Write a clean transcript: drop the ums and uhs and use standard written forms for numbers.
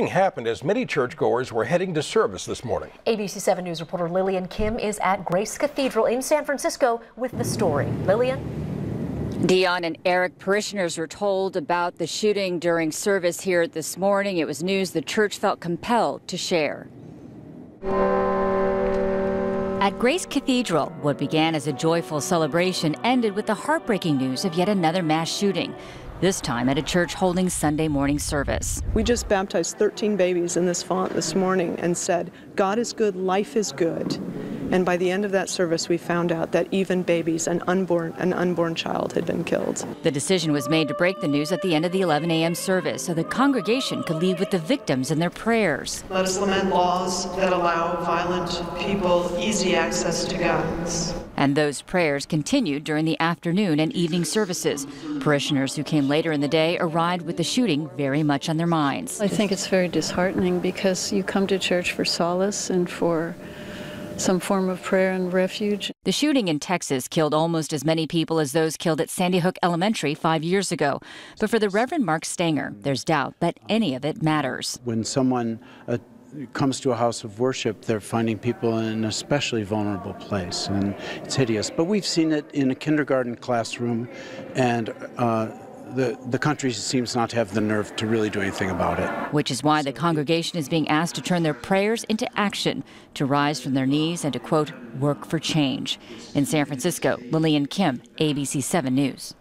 Happened as many churchgoers were heading to service this morning. ABC 7 News reporter Lillian Kim is at Grace Cathedral in San Francisco with the story. Lillian? Dion and Eric, parishioners were told about the shooting during service here this morning. It was news the church felt compelled to share. At Grace Cathedral, what began as a joyful celebration ended with the heartbreaking news of yet another mass shooting, this time at a church holding Sunday morning service. We just baptized 13 babies in this font this morning and said, God is good, life is good. And by the end of that service, we found out that even babies, an unborn child had been killed. The decision was made to break the news at the end of the 11 a.m. service so the congregation could leave with the victims in their prayers. Let us lament laws that allow violent people easy access to guns. And those prayers continued during the afternoon and evening services. Parishioners who came later in the day arrived with the shooting very much on their minds. I think it's very disheartening because you come to church for solace and for some form of prayer and refuge. The shooting in Texas killed almost as many people as those killed at Sandy Hook Elementary 5 years ago. But for the Reverend Mark Stanger, there's doubt that any of it matters. When someone comes to a house of worship, they're finding people in an especially vulnerable place, and it's hideous. But we've seen it in a kindergarten classroom, and the country seems not to have the nerve to really do anything about it. Which is why the congregation is being asked to turn their prayers into action, to rise from their knees and to, quote, work for change. In San Francisco, Lillian Kim, ABC 7 News.